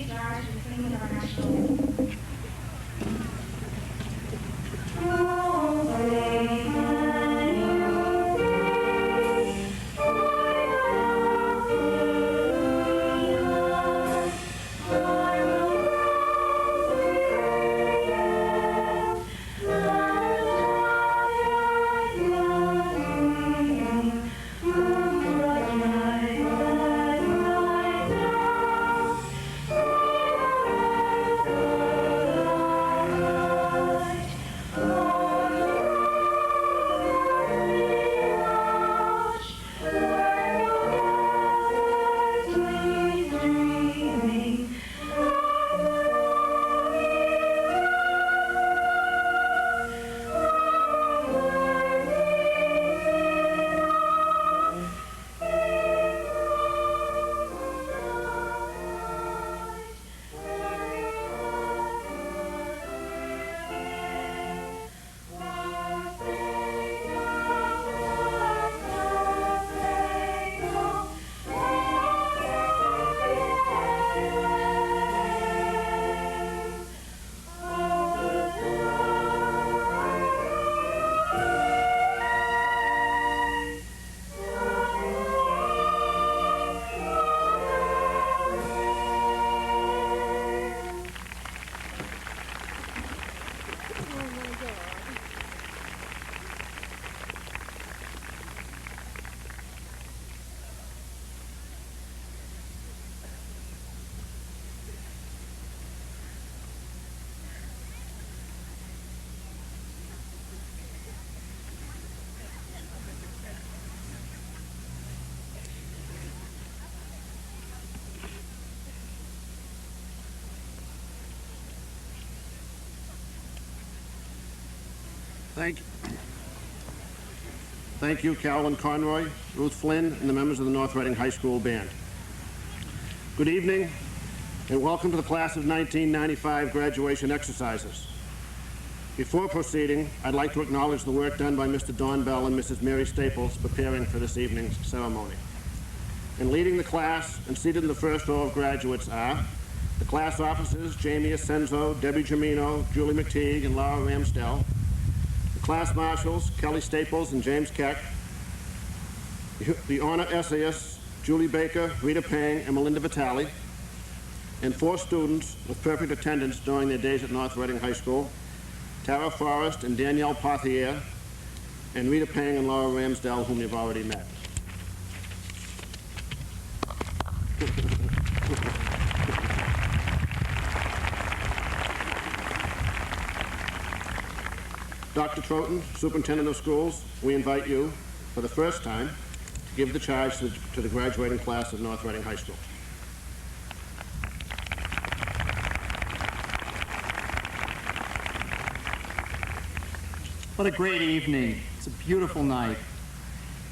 charge and singing of our national anthem. Thank you, Carolyn Conroy, Ruth Flynn, and the members of the North Reading High School Band. Good evening, and welcome to the Class of 1995 graduation exercises. Before proceeding, I'd like to acknowledge the work done by Mr. Don Bell and Mrs. Mary Staples preparing for this evening's ceremony. And leading the class and seated in the first row of graduates are the class officers, Jamie Asenzo, Debbie Gemino, Julie McTeague, and Laura Ramsdell. Class marshals, Kelly Staples and James Keck, the honor essayists, Julie Baker, Rita Pang, and Melinda Vitale, and 4 students with perfect attendance during their days at North Reading High School, Tara Forrest and Danielle Pothier, and Rita Pang and Laura Ramsdell, whom you've already met. Dr. Troughton, Superintendent of Schools, we invite you, for the first time, to give the charge to the graduating class of North Reading High School. What a great evening. It's a beautiful night.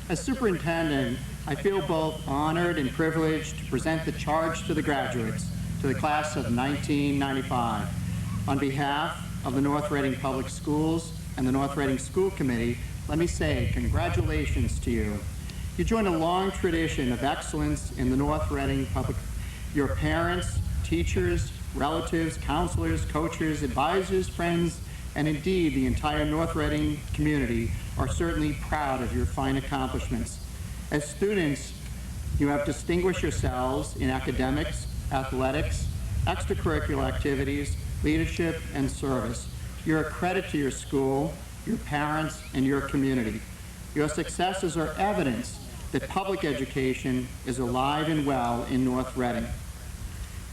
As superintendent, I feel both honored and privileged to present the charge to the graduates, to the class of 1995. On behalf of the North Reading Public Schools and the North Reading School Committee, let me say congratulations to you. You join a long tradition of excellence in the North Reading Public. Your parents, teachers, relatives, counselors, coaches, advisors, friends, and indeed the entire North Reading community are certainly proud of your fine accomplishments. As students, you have distinguished yourselves in academics, athletics, extracurricular activities, leadership, and service. You're a credit to your school, your parents, and your community. Your successes are evidence that public education is alive and well in North Reading.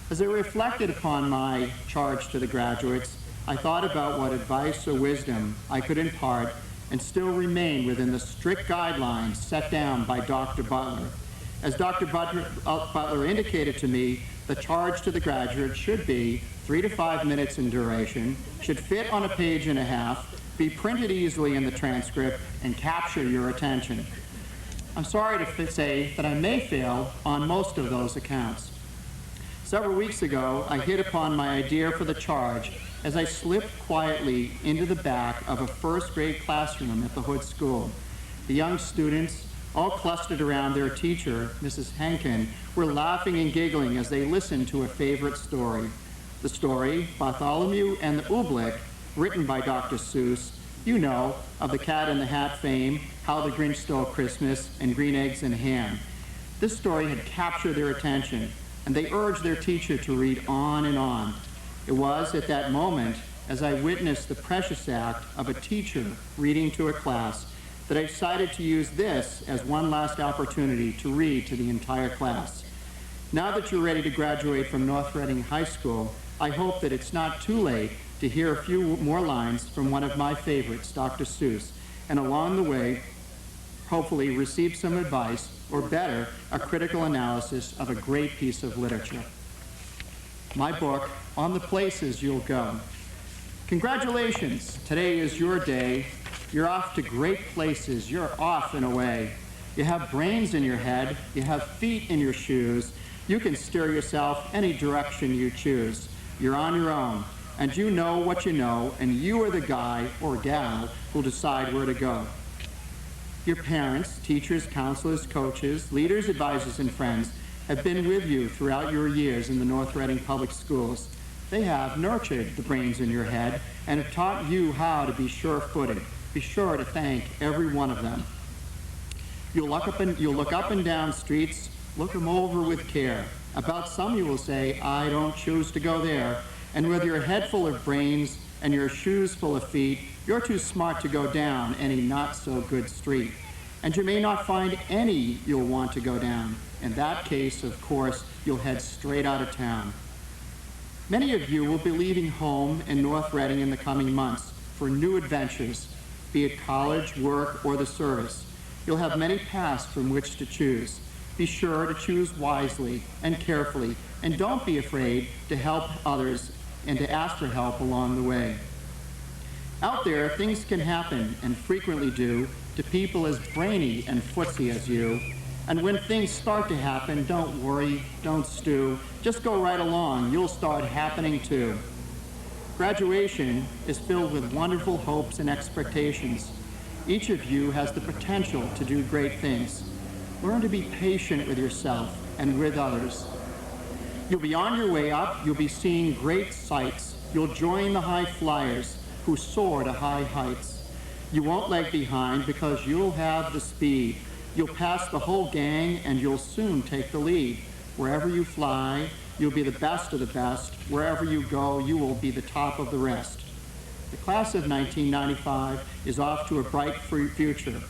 As I reflected upon my charge to the graduates, I thought about what advice or wisdom I could impart and still remain within the strict guidelines set down by Dr. Butler. As Dr. Butler indicated to me, the charge to the graduates should be 3 to 5 minutes in duration, should fit on a page and a half, be printed easily in the transcript, and capture your attention. I'm sorry to say that I may fail on most of those accounts. Several weeks ago, I hit upon my idea for the charge as I slipped quietly into the back of a first grade classroom at the Hood School. The young students all clustered around their teacher, Mrs. Henkin, were laughing and giggling as they listened to a favorite story. The story, Bartholomew and the Oobleck, written by Dr. Seuss, you know, of the Cat in the Hat fame, How the Grinch Stole Christmas, and Green Eggs and Ham. This story had captured their attention, and they urged their teacher to read on and on. It was at that moment, as I witnessed the precious act of a teacher reading to a class, that I decided to use this as one last opportunity to read to the entire class. Now that you're ready to graduate from North Reading High School, I hope that it's not too late to hear a few more lines from one of my favorites, Dr. Seuss, and along the way, hopefully receive some advice, or better, a critical analysis of a great piece of literature. My book, On the Places You'll Go. Congratulations, today is your day. You're off to great places, you're off and away. You have brains in your head, you have feet in your shoes, you can steer yourself any direction you choose. You're on your own, and you know what you know, and you are the guy or gal who'll decide where to go. Your parents, teachers, counselors, coaches, leaders, advisors, and friends have been with you throughout your years in the North Reading Public Schools. They have nurtured the brains in your head and have taught you how to be sure-footed. Be sure to thank every one of them. You'll look up and down streets, look them over with care. About some you will say, I don't choose to go there. And with your head full of brains and your shoes full of feet, you're too smart to go down any not-so-good street. And you may not find any you'll want to go down. In that case, of course, you'll head straight out of town. Many of you will be leaving home in North Reading in the coming months for new adventures, be it college, work, or the service. You'll have many paths from which to choose. Be sure to choose wisely and carefully, and don't be afraid to help others and to ask for help along the way. Out there, things can happen, and frequently do, to people as brainy and footsy as you. And when things start to happen, don't worry, don't stew. Just go right along. You'll start happening too. Graduation is filled with wonderful hopes and expectations. Each of you has the potential to do great things. Learn to be patient with yourself and with others. You'll be on your way up. You'll be seeing great sights. You'll join the high flyers who soar to high heights. You won't lag behind because you'll have the speed. You'll pass the whole gang and you'll soon take the lead. Wherever you fly, you'll be the best of the best. Wherever you go, you will be the top of the rest. The class of 1995 is off to a bright future.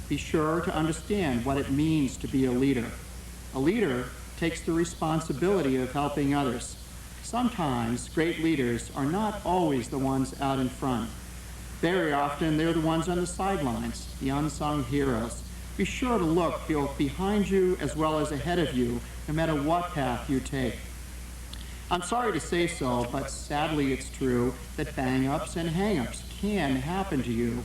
Be sure to understand what it means to be a leader. A leader takes the responsibility of helping others. Sometimes great leaders are not always the ones out in front. Very often they're the ones on the sidelines, the unsung heroes. Be sure to look both behind you as well as ahead of you, no matter what path you take. I'm sorry to say so, but sadly it's true that bang-ups and hang-ups can happen to you.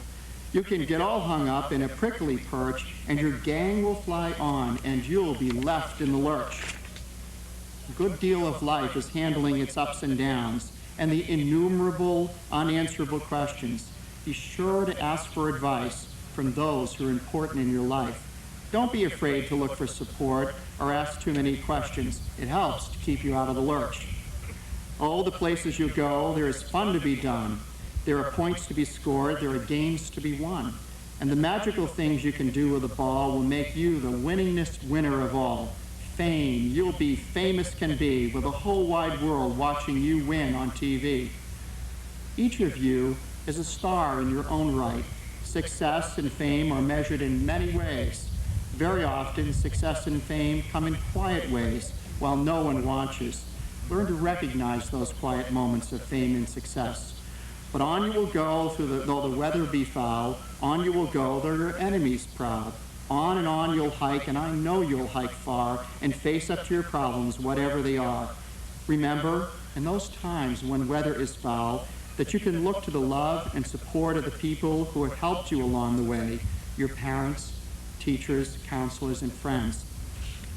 You can get all hung up in a prickly perch, and your gang will fly on, and you'll be left in the lurch. A good deal of life is handling its ups and downs, and the innumerable unanswerable questions. Be sure to ask for advice from those who are important in your life. Don't be afraid to look for support or ask too many questions. It helps to keep you out of the lurch. Oh, the places you go, there is fun to be done. There are points to be scored, there are games to be won. And the magical things you can do with a ball will make you the winningest winner of all. Fame, you'll be famous can be, with the whole wide world watching you win on TV. Each of you is a star in your own right. Success and fame are measured in many ways. Very often, success and fame come in quiet ways, while no one watches. Learn to recognize those quiet moments of fame and success. But on you will go, though the weather be foul. On you will go, though your enemies proud. On and on you'll hike, and I know you'll hike far, and face up to your problems, whatever they are. Remember, in those times when weather is foul, that you can look to the love and support of the people who have helped you along the way, your parents, teachers, counselors, and friends.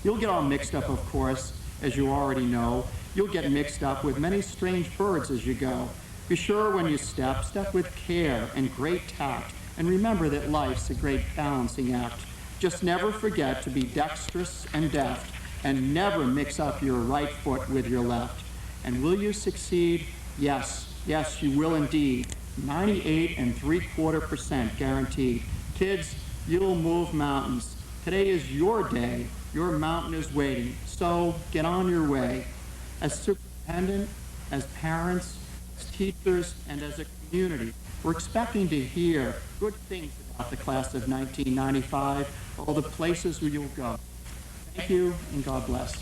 You'll get all mixed up, of course, as you already know. You'll get mixed up with many strange birds as you go. Be sure when you step with care and great tact, and remember that life's a great balancing act. Just never forget to be dexterous and deft, and never mix up your right foot with your left. And will you succeed? Yes, yes, you will indeed. 98.75% guaranteed. Kids, you'll move mountains. Today is your day. Your mountain is waiting. So get on your way. As superintendent, as parents, as teachers, and as a community, we're expecting to hear good things about the class of 1995, all the places where you'll go. Thank you, and God bless.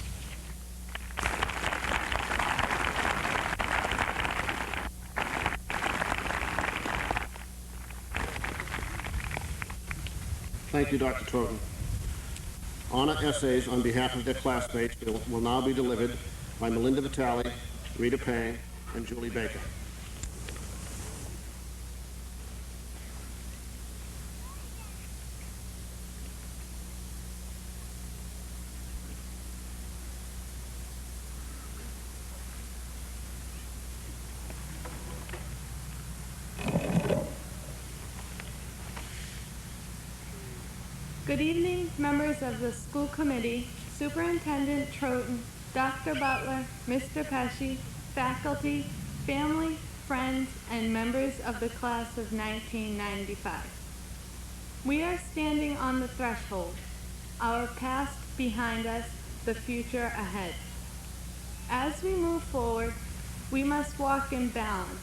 Thank you, Dr. Troughton. Honor essays on behalf of their classmates will now be delivered by Melinda Vitale, Rita Payne, and Julie Baker. Good evening, members of the school committee, Superintendent Troughton, Dr. Butler, Mr. Pesci, faculty, family, friends, and members of the class of 1995. We are standing on the threshold, our past behind us, the future ahead. As we move forward, we must walk in balance,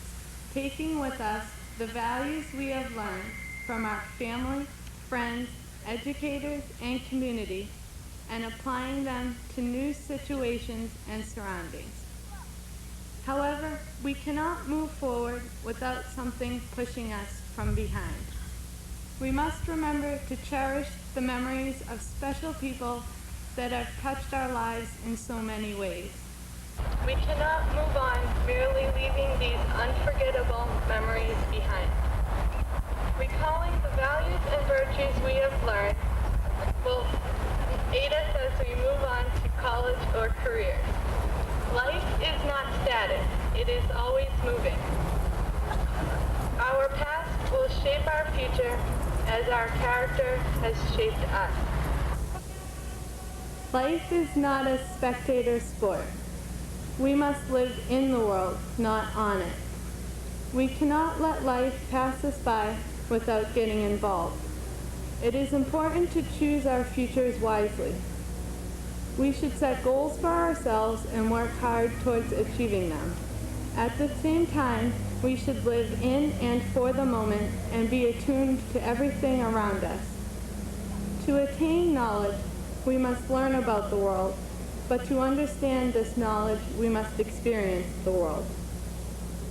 taking with us the values we have learned from our family, friends, educators, and community, and applying them to new situations and surroundings. However, we cannot move forward without something pushing us from behind. We must remember to cherish the memories of special people that have touched our lives in so many ways. We cannot move on merely leaving these unforgettable memories behind. Recalling the values and virtues we have learned will aid us as we move on to college or careers. Life is not static, it is always moving. Our past will shape our future as our character has shaped us. Life is not a spectator sport. We must live in the world, not on it. We cannot let life pass us by without getting involved. It is important to choose our futures wisely. We should set goals for ourselves and work hard towards achieving them. At the same time, we should live in and for the moment and be attuned to everything around us. To attain knowledge, we must learn about the world, but to understand this knowledge, we must experience the world.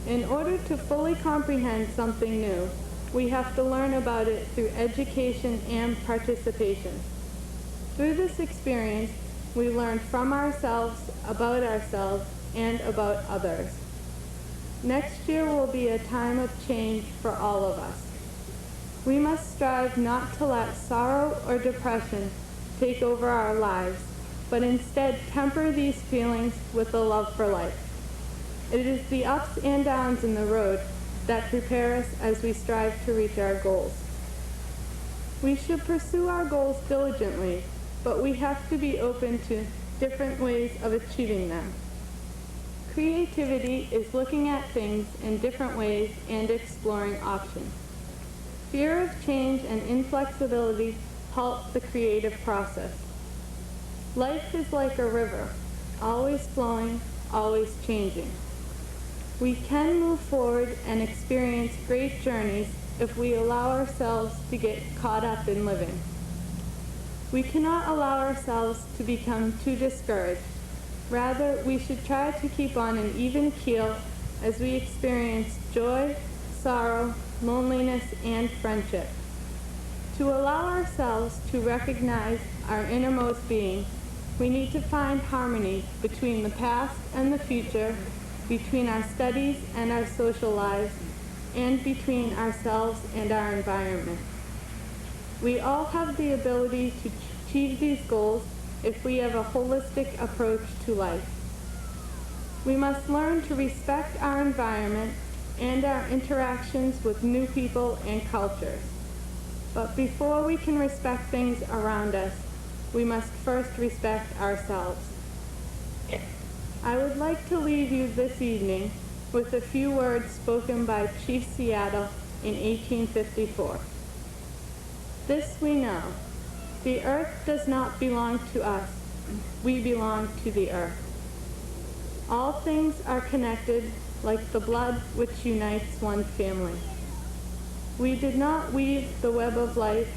In order to fully comprehend something new, we have to learn about it through education and participation. Through this experience, we learn from ourselves, and about others. Next year will be a time of change for all of us. We must strive not to let sorrow or depression take over our lives, but instead temper these feelings with a love for life. It is the ups and downs in the road that prepare us as we strive to reach our goals. We should pursue our goals diligently, but we have to be open to different ways of achieving them. Creativity is looking at things in different ways and exploring options. Fear of change and inflexibility halt the creative process. Life is like a river, always flowing, always changing. We can move forward and experience great journeys if we allow ourselves to get caught up in living. We cannot allow ourselves to become too discouraged. Rather, we should try to keep on an even keel as we experience joy, sorrow, loneliness, and friendship. To allow ourselves to recognize our innermost being, we need to find harmony between the past and the future, between our studies and our social lives, and between ourselves and our environment. We all have the ability to achieve these goals if we have a holistic approach to life. We must learn to respect our environment and our interactions with new people and cultures. But before we can respect things around us, we must first respect ourselves. I would like to leave you this evening with a few words spoken by Chief Seattle in 1854. This we know, the earth does not belong to us, we belong to the earth. All things are connected like the blood which unites one family. We did not weave the web of life,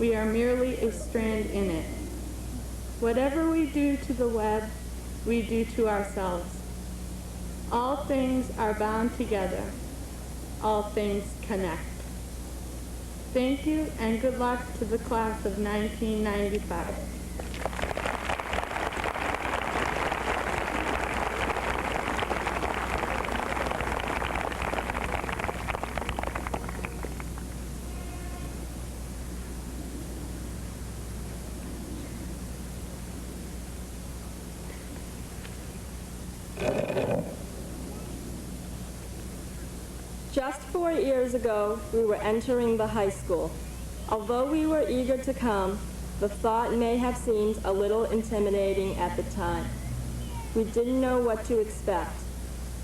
we are merely a strand in it. Whatever we do to the web, we do to ourselves. All things are bound together. All things connect. Thank you and good luck to the class of 1995. Just 4 years ago, we were entering the high school. Although we were eager to come, the thought may have seemed a little intimidating at the time. We didn't know what to expect.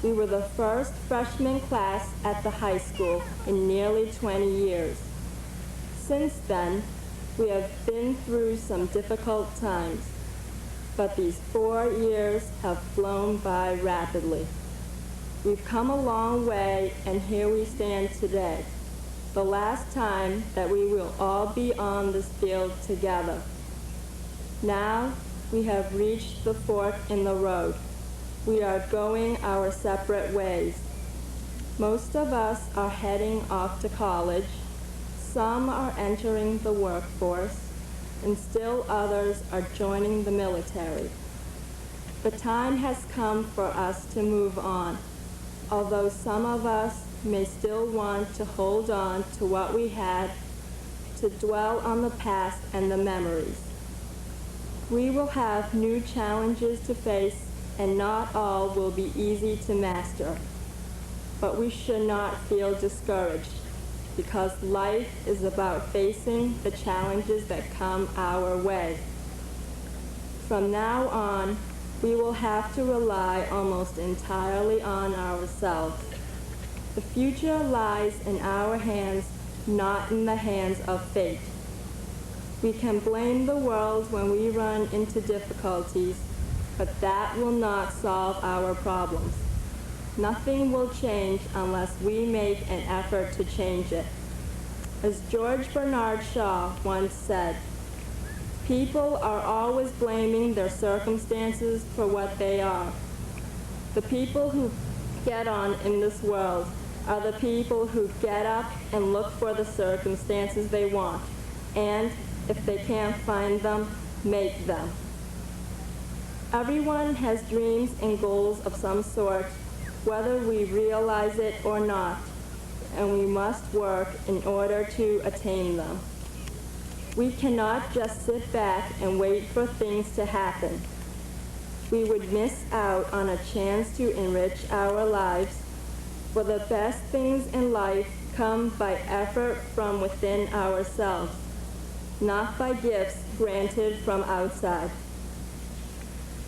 We were the first freshman class at the high school in nearly 20 years. Since then, we have been through some difficult times, but these 4 years have flown by rapidly. We've come a long way, and here we stand today, the last time that we will all be on this field together. Now, we have reached the fork in the road. We are going our separate ways. Most of us are heading off to college, some are entering the workforce, and still others are joining the military. The time has come for us to move on. Although some of us may still want to hold on to what we had, to dwell on the past and the memories. We will have new challenges to face, and not all will be easy to master. But we should not feel discouraged, because life is about facing the challenges that come our way. From now on, we will have to rely almost entirely on ourselves. The future lies in our hands, not in the hands of fate. We can blame the world when we run into difficulties, but that will not solve our problems. Nothing will change unless we make an effort to change it. As George Bernard Shaw once said, people are always blaming their circumstances for what they are. The people who get on in this world are the people who get up and look for the circumstances they want, and if they can't find them, make them. Everyone has dreams and goals of some sort, whether we realize it or not, and we must work in order to attain them. We cannot just sit back and wait for things to happen. We would miss out on a chance to enrich our lives, for the best things in life come by effort from within ourselves, not by gifts granted from outside.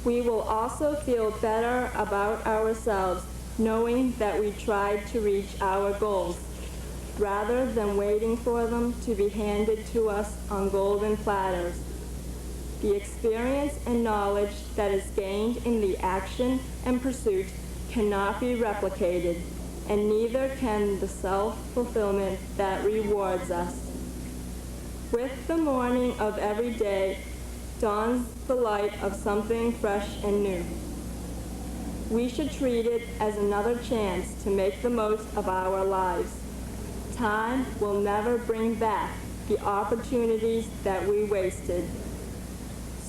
We will also feel better about ourselves knowing that we tried to reach our goals, rather than waiting for them to be handed to us on golden platters. The experience and knowledge that is gained in the action and pursuit cannot be replicated, and neither can the self-fulfillment that rewards us. With the morning of every day dawns the light of something fresh and new. We should treat it as another chance to make the most of our lives. Time will never bring back the opportunities that we wasted.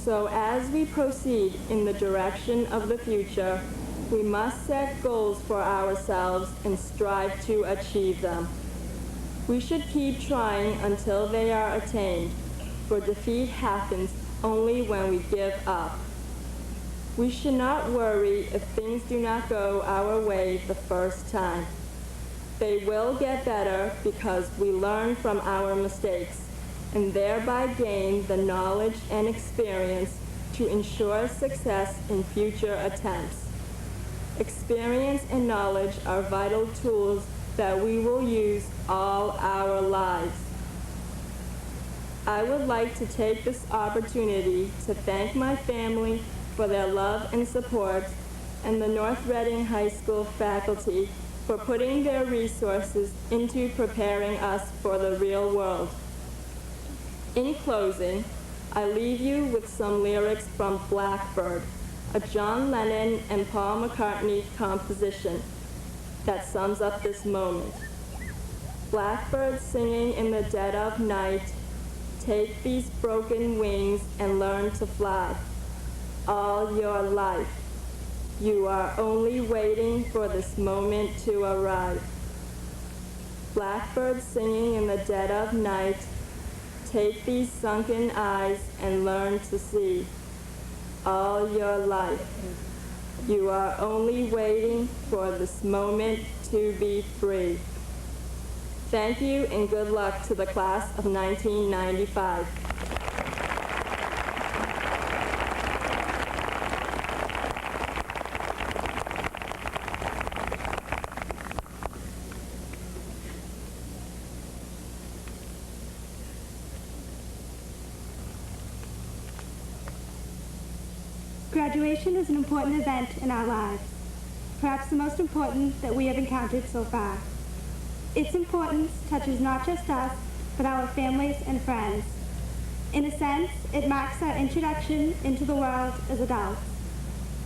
So as we proceed in the direction of the future, we must set goals for ourselves and strive to achieve them. We should keep trying until they are attained, for defeat happens only when we give up. We should not worry if things do not go our way the first time. They will get better because we learn from our mistakes, and thereby gain the knowledge and experience to ensure success in future attempts. Experience and knowledge are vital tools that we will use all our lives. I would like to take this opportunity to thank my family for their love and support, and the North Reading High School faculty for putting their resources into preparing us for the real world. In closing, I leave you with some lyrics from Blackbird, a John Lennon and Paul McCartney composition that sums up this moment. Blackbird singing in the dead of night, take these broken wings and learn to fly. All your life, you are only waiting for this moment to arrive. Blackbird singing in the dead of night, take these sunken eyes and learn to see. All your life, you are only waiting for this moment to be free. Thank you and good luck to the class of 1995. Graduation is an important event in our lives, perhaps the most important that we have encountered so far. Its importance touches not just us, but our families and friends. In a sense, it marks our introduction into the world as adults.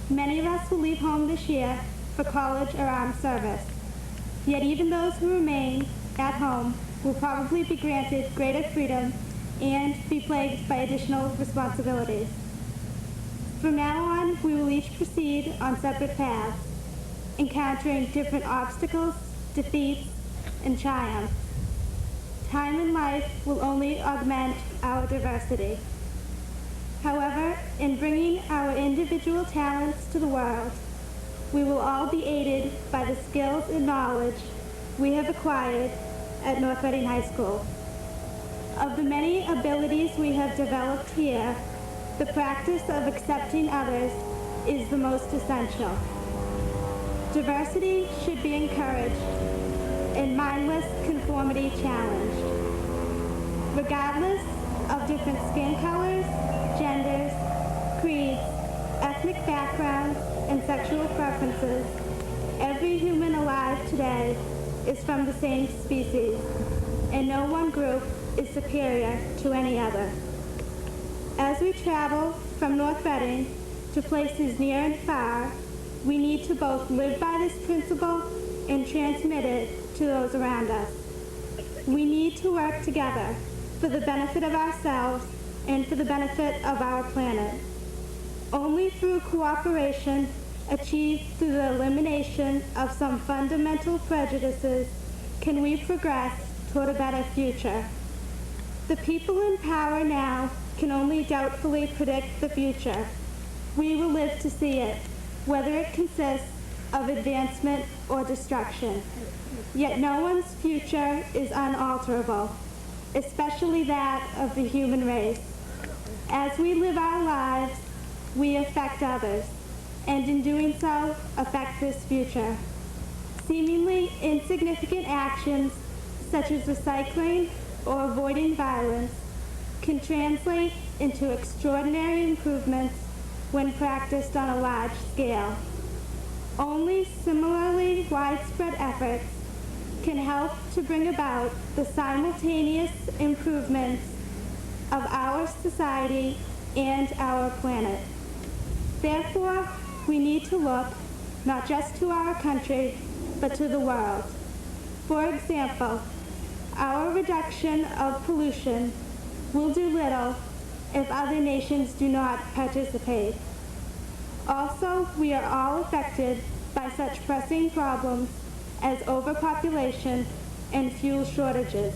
Many of us will leave home this year for college or armed service. Yet even those who remain at home will probably be granted greater freedom and be plagued by additional responsibilities. From now on, we will each proceed on separate paths, encountering different obstacles, defeats, and triumphs. Time in life will only augment our diversity. However, in bringing our individual talents to the world, we will all be aided by the skills and knowledge we have acquired at North Reading High School. Of the many abilities we have developed here, the practice of accepting others is the most essential. Diversity should be encouraged and mindless conformity challenged. Regardless of different skin colors, genders, creeds, ethnic backgrounds, and sexual preferences, every human alive today is from the same species, and no one group is superior to any other. As we travel from North Reading to places near and far, we need to both live by this principle and transmit it to those around us. We need to work together for the benefit of ourselves and for the benefit of our planet. Only through cooperation, achieved through the elimination of some fundamental prejudices, can we progress toward a better future. The people in power now can only doubtfully predict the future. We will live to see it, whether it consists of advancement or destruction. Yet no one's future is unalterable, especially that of the human race. As we live our lives, we affect others, and in doing so, affect this future. Seemingly insignificant actions, such as recycling or avoiding violence, can translate into extraordinary improvements when practiced on a large scale. Only similarly widespread efforts can help to bring about the simultaneous improvements of our society and our planet. Therefore, we need to look not just to our country, but to the world. For example, our reduction of pollution will do little if other nations do not participate. Also, we are all affected by such pressing problems as overpopulation and fuel shortages.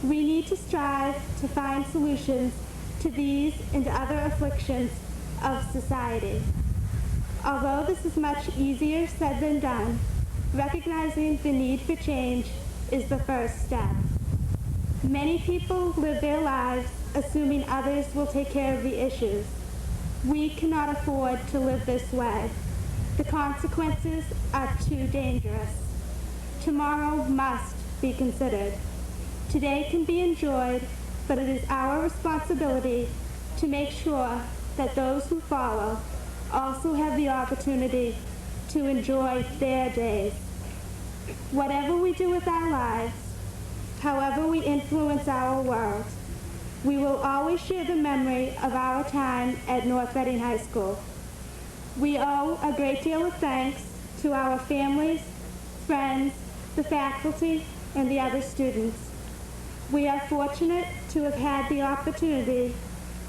We need to strive to find solutions to these and other afflictions of society. Although this is much easier said than done, recognizing the need for change is the first step. Many people live their lives assuming others will take care of the issues. We cannot afford to live this way. The consequences are too dangerous. Tomorrow must be considered. Today can be enjoyed, but it is our responsibility to make sure that those who follow also have the opportunity to enjoy their days. Whatever we do with our lives, however we influence our world, we will always share the memory of our time at North Reading High School. We owe a great deal of thanks to our families, friends, the faculty, and the other students. We are fortunate to have had the opportunity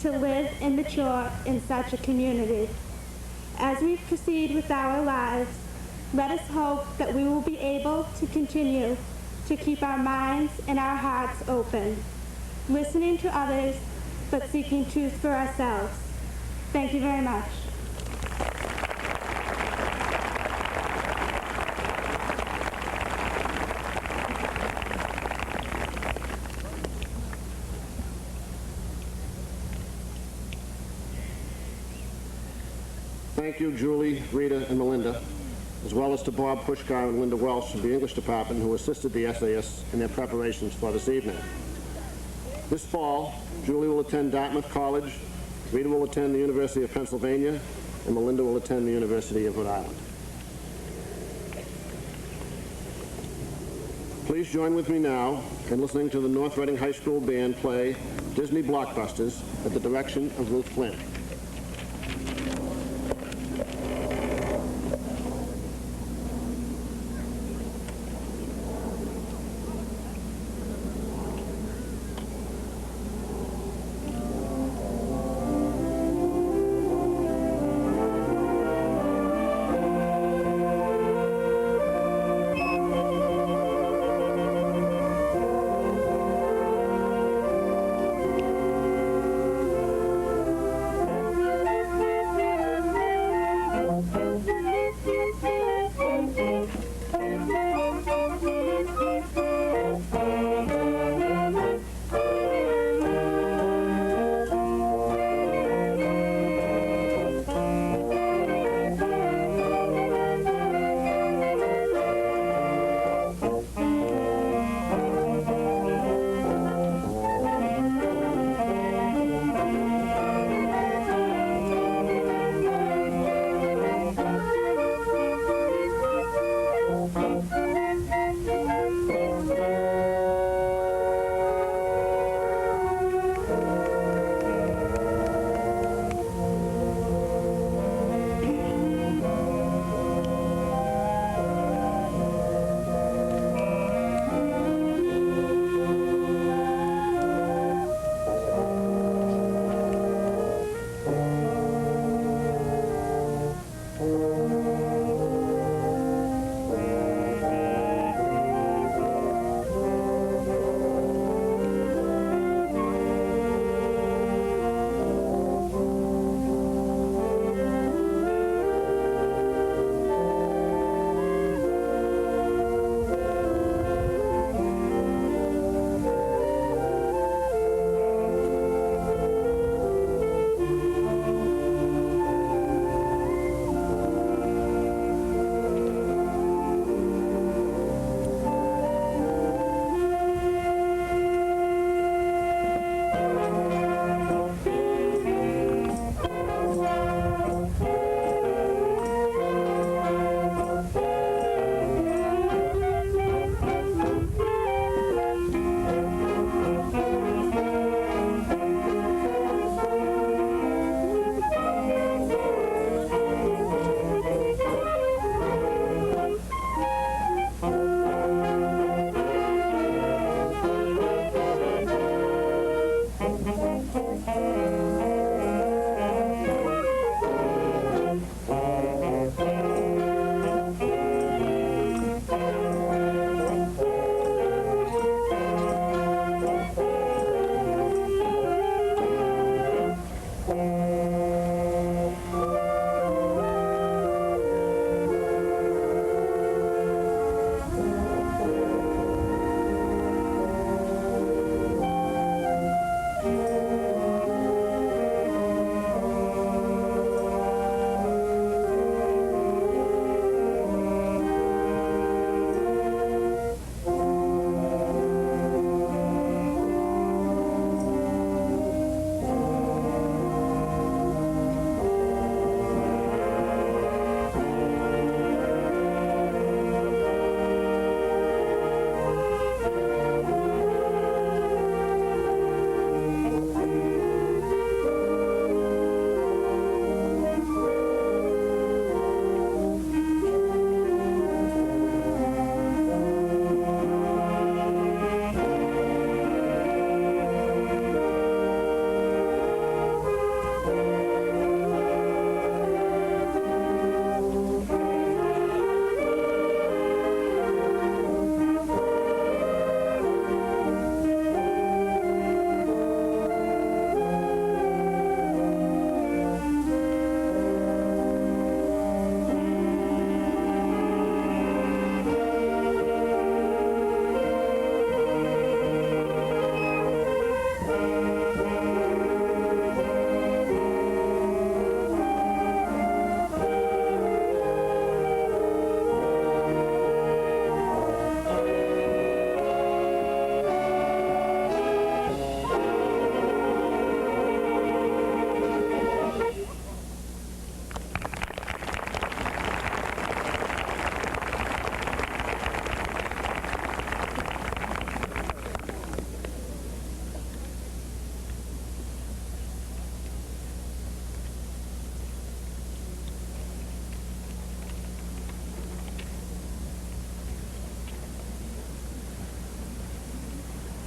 to live and mature in such a community. As we proceed with our lives, let us hope that we will be able to continue to keep our minds and our hearts open, listening to others, but seeking truth for ourselves. Thank you very much. Thank you, Julie, Rita, and Melinda, as well as to Bob Pushkar and Linda Welsh from the English Department who assisted the essayists in their preparations for this evening. This fall, Julie will attend Dartmouth College, Rita will attend the University of Pennsylvania, and Melinda will attend the University of Rhode Island. Please join with me now in listening to the North Reading High School Band play Disney Blockbusters at the direction of Ruth Flynn.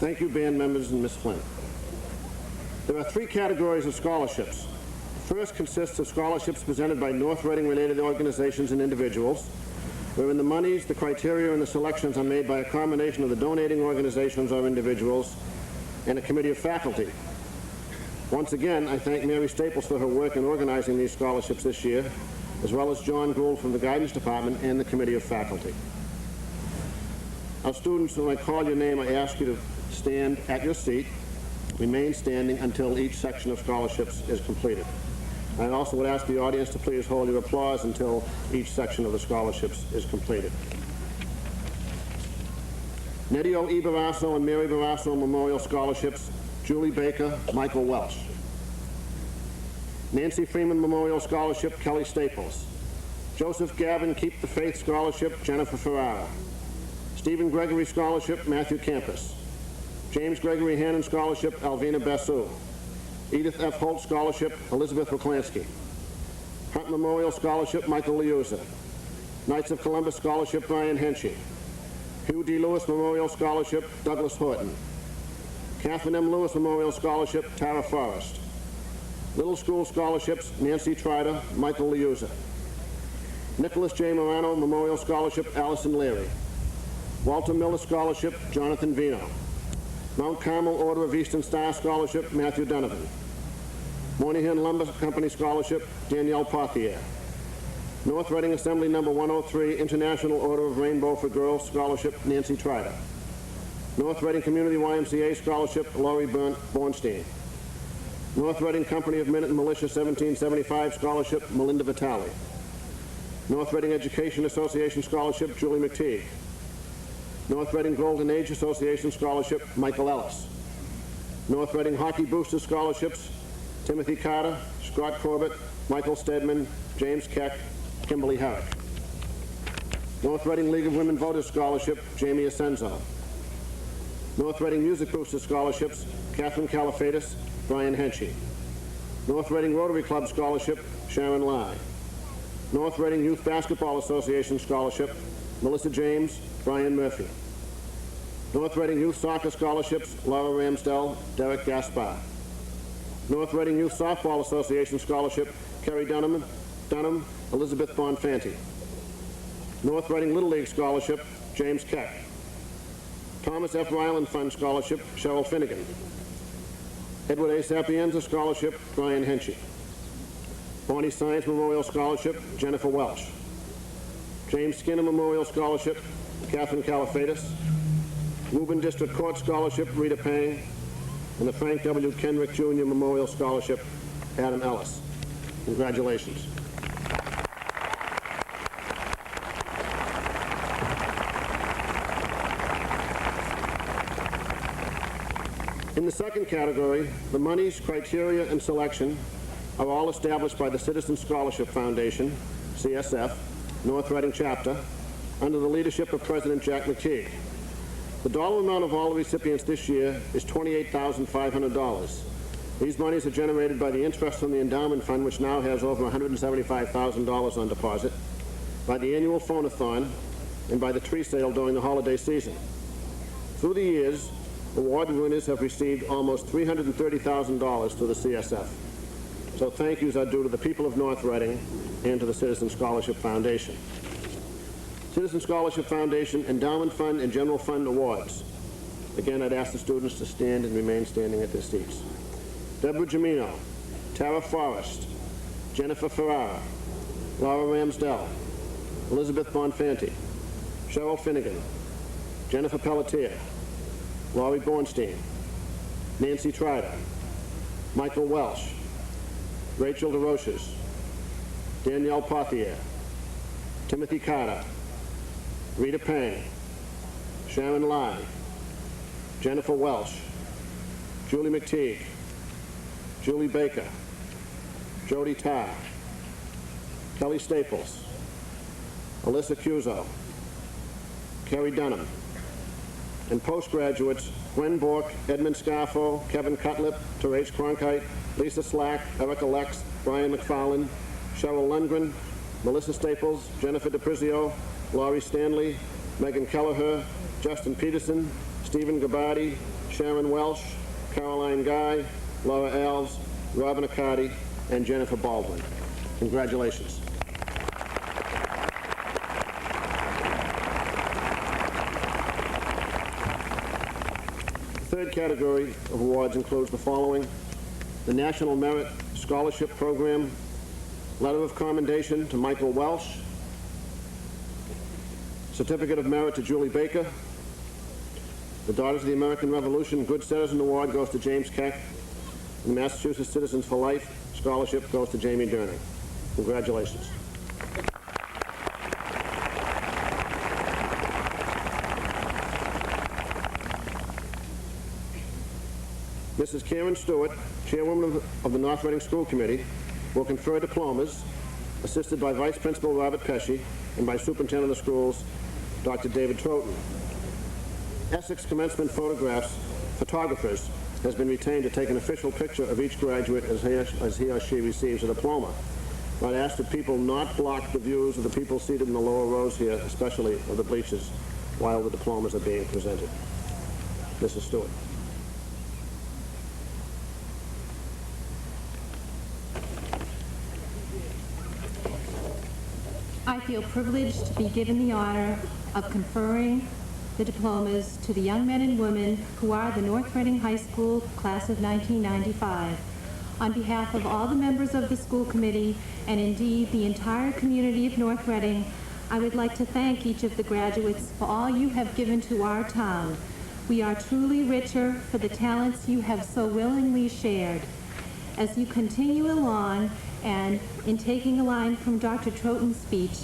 Thank you, band members and Ms. Flynn. There are 3 categories of scholarships. The first consists of scholarships presented by North Reading-related organizations and individuals, wherein the monies, the criteria, and the selections are made by a combination of the donating organizations or individuals and a committee of faculty. Once again, I thank Mary Staples for her work in organizing these scholarships this year, as well as John Gould from the Guidance Department and the Committee of Faculty. Our students, when I call your name, I ask you to stand at your seat, remain standing until each section of scholarships is completed. I also would ask the audience to please hold your applause until each section of the scholarships is completed. Nedio E. Barrasso and Mary Barrasso Memorial Scholarships, Julie Baker, Michael Welsh. Nancy Freeman Memorial Scholarship, Kelly Staples. Joseph Gavin Keep the Faith Scholarship, Jennifer Ferrara. Stephen Gregory Scholarship, Matthew Campus. James Gregory Hannon Scholarship, Alvina Basu. Edith F. Holt Scholarship, Elizabeth Roklansky. Hunt Memorial Scholarship, Michael Liuzza. Knights of Columbus Scholarship, Brian Henshey. Hugh D. Lewis Memorial Scholarship, Douglas Horton. Catherine M. Lewis Memorial Scholarship, Tara Forrest. Little School Scholarships, Nancy Trider, Michael Liuzza. Nicholas J. Morano Memorial Scholarship, Allison Leary. Walter Miller Scholarship, Jonathan Vino. Mount Carmel Order of Eastern Star Scholarship, Matthew Donovan. Moynihan Lumber Company Scholarship, Danielle Pothier. North Reading Assembly Number 103 International Order of Rainbow for Girls Scholarship, Nancy Trider. North Reading Community YMCA Scholarship, Laurie Bornstein. North Reading Company of Minute and Militia 1775 Scholarship, Melinda Vitale. North Reading Education Association Scholarship, Julie McTeague. North Reading Golden Age Association Scholarship, Michael Ellis. North Reading Hockey Booster Scholarships, Timothy Carter, Scott Corbett, Michael Stedman, James Keck, Kimberly Herrick. North Reading League of Women Voters Scholarship, Jamie Asenzo. North Reading Music Booster Scholarships, Catherine Califatis, Brian Henshey. North Reading Rotary Club Scholarship, Sharon Lai. North Reading Youth Basketball Association Scholarship, Melissa James, Brian Murphy. North Reading Youth Soccer Scholarships, Laura Ramsdell, Derek Gaspar. North Reading Youth Softball Association Scholarship, Kerry Dunham, Elizabeth Bonfanti. North Reading Little League Scholarship, James Keck. Thomas F. Ryland Fund Scholarship, Cheryl Finnegan. Edward A. Sapienza Scholarship, Brian Henshey. Bonnie Science Memorial Scholarship, Jennifer Welsh. James Skinner Memorial Scholarship, Catherine Califatis. Reuben District Court Scholarship, Rita Pang. And the Frank W. Kendrick Jr. Memorial Scholarship, Adam Ellis. Congratulations. In the second category, the monies, criteria, and selection are all established by the Citizen Scholarship Foundation, CSF, North Reading Chapter, under the leadership of President Jack McTeague. The dollar amount of all the recipients this year is $28,500. These monies are generated by the interest from the endowment fund, which now has over $175,000 on deposit, by the annual phone-a-thon, and by the tree sale during the holiday season. Through the years, award winners have received almost $330,000 through the CSF. So thank yous are due to the people of North Reading and to the Citizen Scholarship Foundation. Citizen Scholarship Foundation Endowment Fund and General Fund Awards. Again, I'd ask the students to stand and remain standing at their seats. Deborah Gemino, Tara Forrest, Jennifer Ferrara, Laura Ramsdell, Elizabeth Bonfanti, Cheryl Finnegan, Jennifer Pelletier, Laurie Bornstein, Nancy Trider, Michael Welsh, Rachel DeRoches, Danielle Pothier, Timothy Carter, Rita Pang, Sharon Lai, Jennifer Welsh, Julie McTeague, Julie Baker, Jody Tarr, Kelly Staples, Alyssa Cuso, Kerry Dunham, and postgraduates Gwen Bork, Edmund Scarfo, Kevin Cutlip, Therese Cronkite, Lisa Slack, Erica Lex, Brian McFarland, Cheryl Lundgren, Melissa Staples, Jennifer DePrizio, Laurie Stanley, Megan Kelleher, Justin Peterson, Stephen Gabbardi, Sharon Welsh, Caroline Guy, Laura Alves, Robin Accardi, and Jennifer Baldwin. Congratulations. The third category of awards includes the following: the National Merit Scholarship Program, Letter of Commendation to Michael Welsh, Certificate of Merit to Julie Baker, the Daughters of the American Revolution Good Citizen Award goes to James Keck, and the Massachusetts Citizens for Life Scholarship goes to Jamie Durning. Congratulations. Mrs. Karen Stewart, Chairwoman of the North Reading School Committee, will confer diplomas, assisted by Vice Principal Robert Pesci and by Superintendent of the Schools, Dr. David Troughton. Essex Commencement Photographers has been retained to take an official picture of each graduate as he or she receives a diploma. I'd ask that people not block the views of the people seated in the lower rows here, especially of the bleachers, while the diplomas are being presented. Mrs. Stewart. I feel privileged to be given the honor of conferring the diplomas to the young men and women who are the North Reading High School class of 1995. On behalf of all the members of the school committee and indeed the entire community of North Reading, I would like to thank each of the graduates for all you have given to our town. We are truly richer for the talents you have so willingly shared. As you continue along and, in taking a line from Dr. Troughton's speech,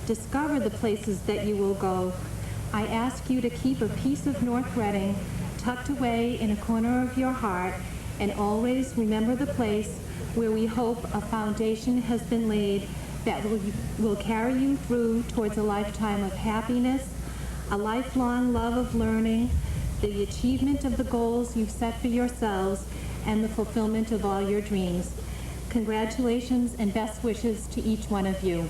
discover the places that you will go, I ask you to keep a piece of North Reading tucked away in a corner of your heart and always remember the place where we hope a foundation has been laid that will carry you through towards a lifetime of happiness, a lifelong love of learning, the achievement of the goals you've set for yourselves, and the fulfillment of all your dreams. Congratulations and best wishes to each one of you.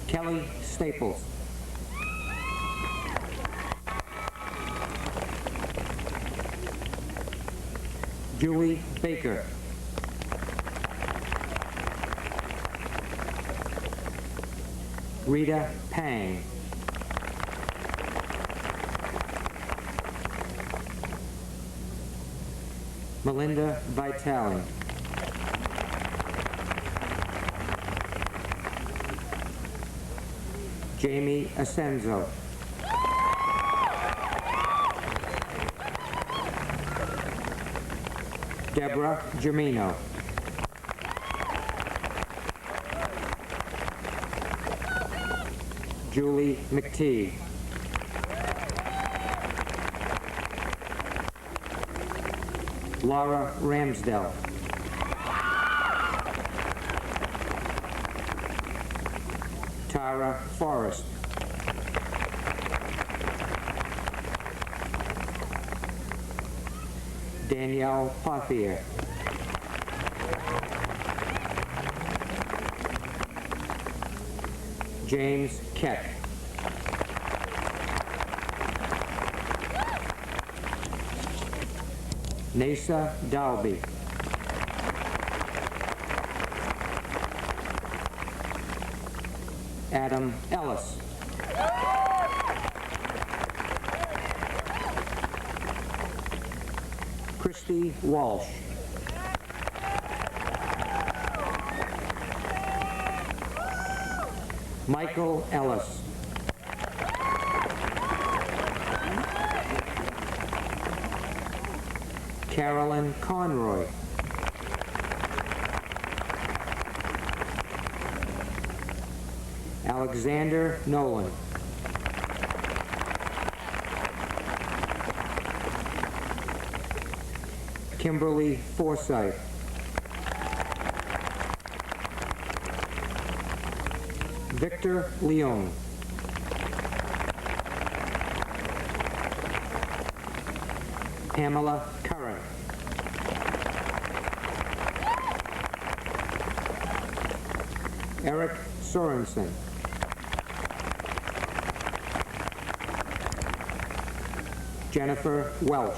Kelly Staples. Julie Baker. Rita Pang. Melinda Vitale. Jamie Asenzo. Deborah Germino. Julie McTee. Laura Ramsdell. Tara Forrest. Danielle Pothier. James Keck. Nasa Dalby. Adam Ellis. Christy Walsh. Michael Ellis. Carolyn Conroy. Alexander Nolan. Kimberly Forsythe. Victor Leone. Pamela Curran. Eric Sorensen. Jennifer Welsh.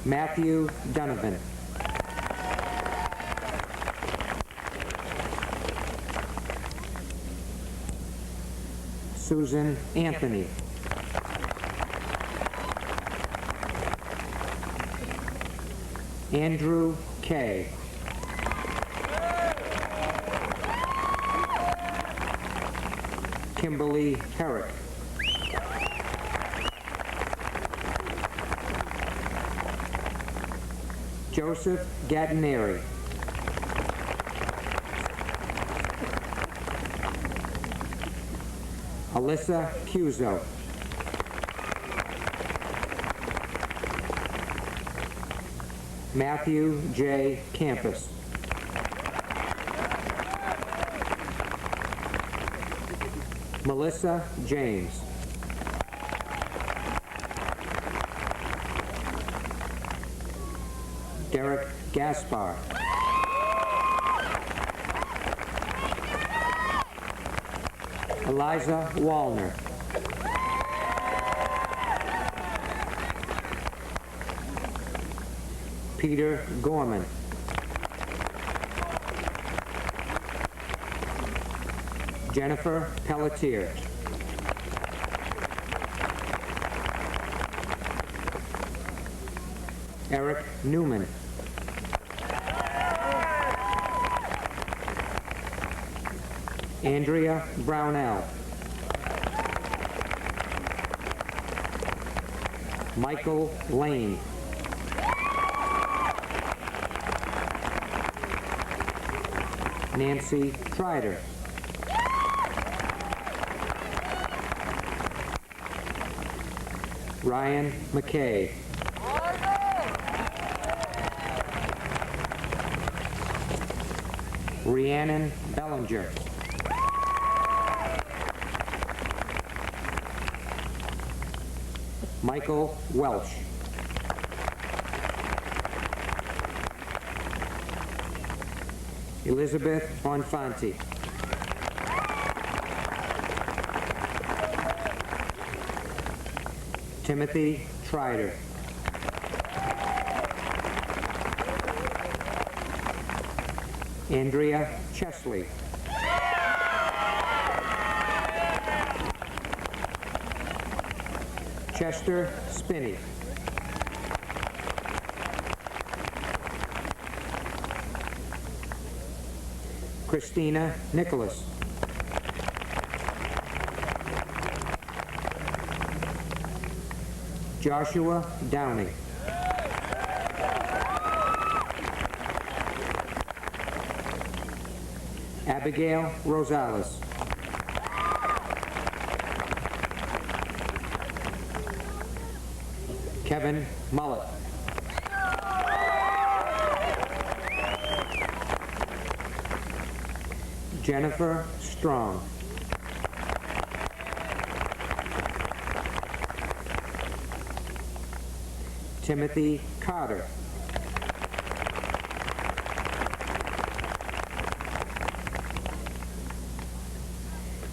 Matthew Donovan. Susan Anthony. Andrew Kay. Kimberly Herrick. Joseph Gattineri. Alyssa Cuso. Matthew J. Campus. Melissa James. Derek Gaspar. Eliza Wallner. Peter Gorman. Jennifer Pelletier. Eric Newman. Andrea Brownell. Michael Lane. Nancy Trider. Ryan McKay. Rhiannon Bellinger. Michael Welsh. Elizabeth Bonfanti. Timothy Trider. Andrea Chesley. Chester Spinney. Christina Nicholas. Joshua Downing. Abigail Rosales. Kevin Mullet. Jennifer Strong. Timothy Carter.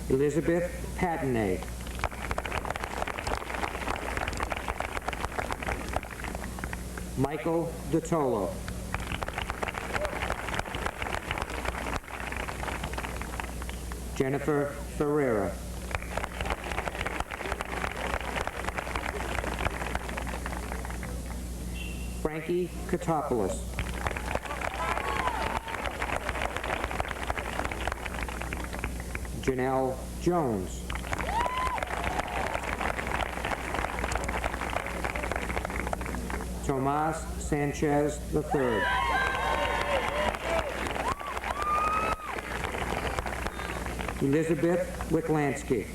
Elizabeth Patenay. Michael DeTolo. Jennifer Ferreira. Frankie Katopoulos. Janelle Jones. Tomas Sanchez III. Elizabeth Witlansky.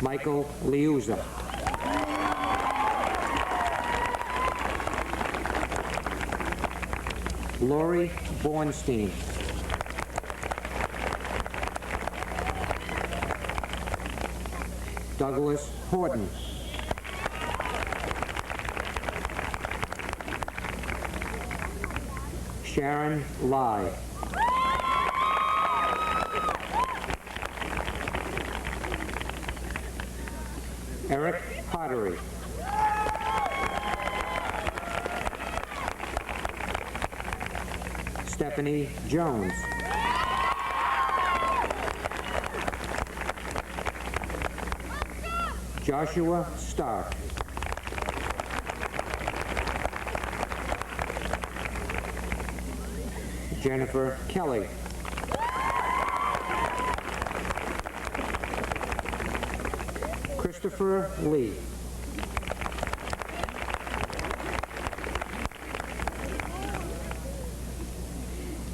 Michael Liuza. Lori Bornstein. Douglas Horton. Sharon Lai. Eric Pottery. Stephanie Jones. Joshua Stark. Jennifer Kelly. Christopher Lee.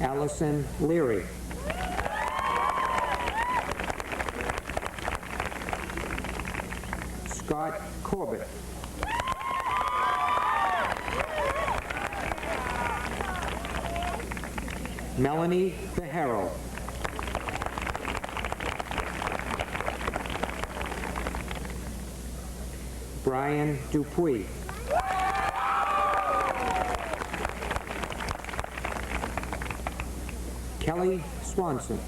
Allison Leary. Scott Corbett. Melanie Beharrell. Brian Dupuy. Kelly Swanson.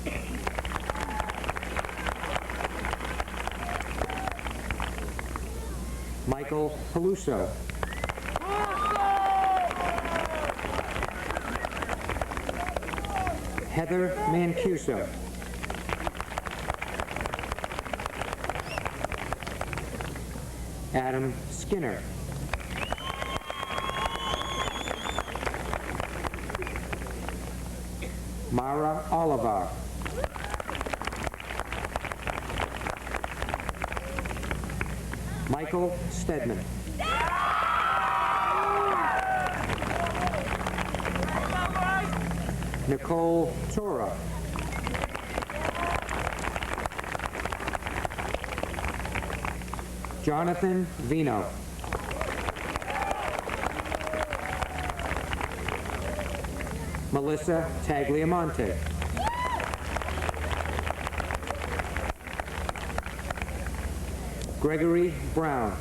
Michael Peluso. Heather Mancuso. Adam Skinner. Mara Oliver. Michael Stedman. Nicole Tora. Jonathan Vino. Melissa Tagliamonte. Gregory Brown.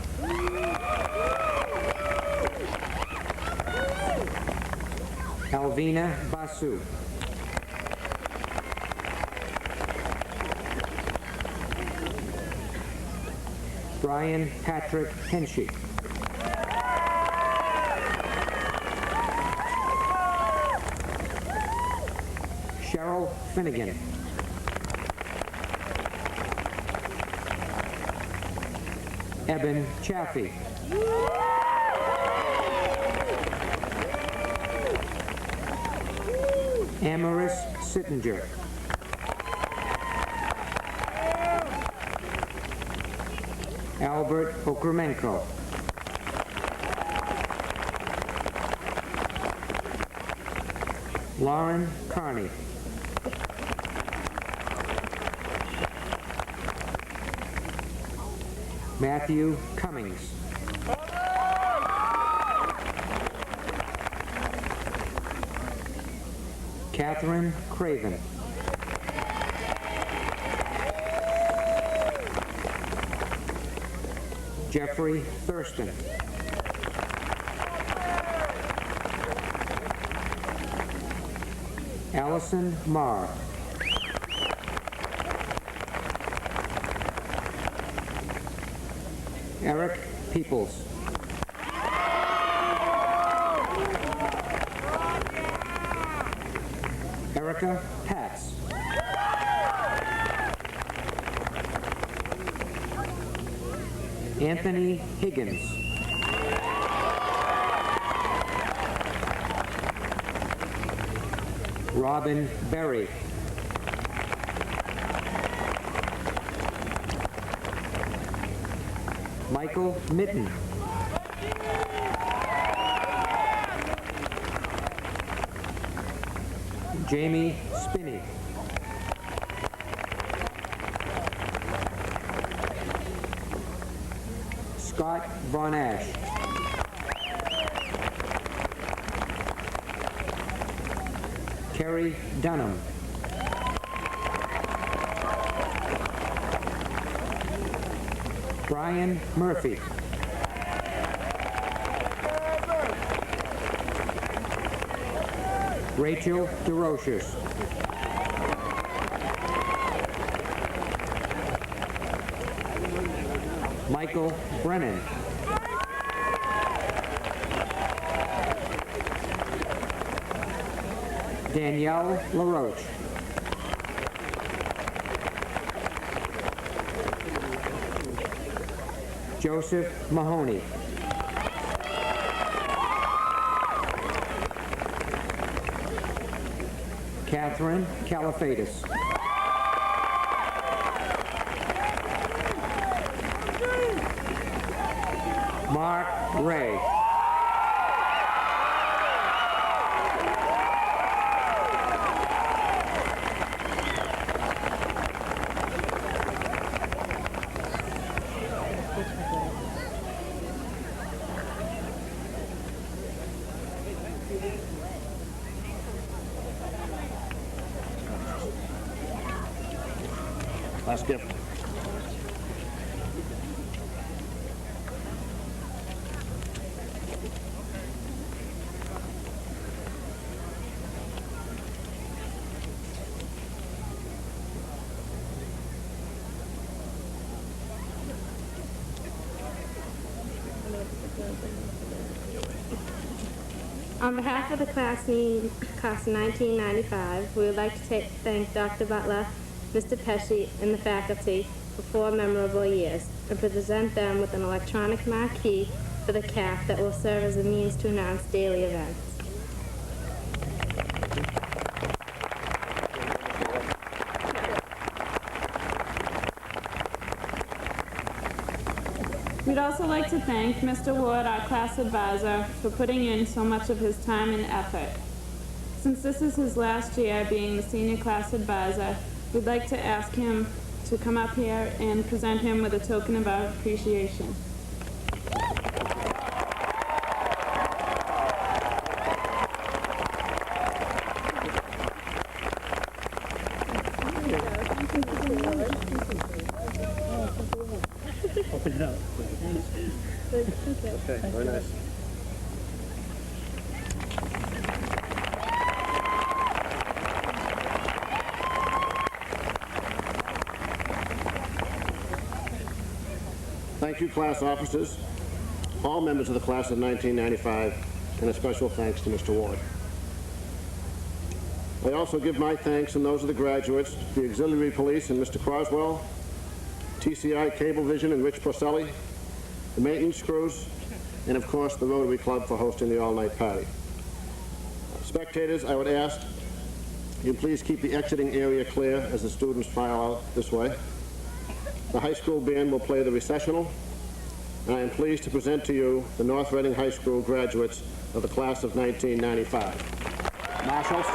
Alvina Basu. Brian Patrick Henshey. Cheryl Finnegan. Eben Chaffee. Amaris Sittinger. Albert Okremenko. Lauren Carney. Matthew Cummings. Catherine Craven. Jeffrey Thurston. Allison Marr. Eric Peoples. Erica Patz. Anthony Higgins. Robin Berry. Michael Mitten. Jamie Spinney. Scott Von Ash. Terry Dunham. Brian Murphy. Rachel DeRoches. Michael Brennan. Danielle LaRoche. Joseph Mahoney. Catherine Califatis. Mark Ray. Last gift. On behalf of the class of 1995, we would like to thank Dr. Butler, Mr. Pesci, and the faculty for 4 memorable years, and present them with an electronic marquee for the CAF that will serve as a means to announce daily events. We'd also like to thank Mr. Ward, our class advisor, for putting in so much of his time and effort. Since this is his last year being the senior class advisor, we'd like to ask him to come up here and present him with a token of our appreciation. Open it up. Okay, very nice. Thank you, class officers, all members of the class of 1995, and a special thanks to Mr. Ward. I also give my thanks and those of the graduates, the auxiliary police and Mr. Croswell, TCI Cablevision and Rich Porcelli, the maintenance crews, and of course the Rotary Club for hosting the all-night party. Spectators, I would ask you please keep the exiting area clear as the students file out this way. The high school band will play the recessional, and I am pleased to present to you the North Reading High School graduates of the class of 1995. Marshals.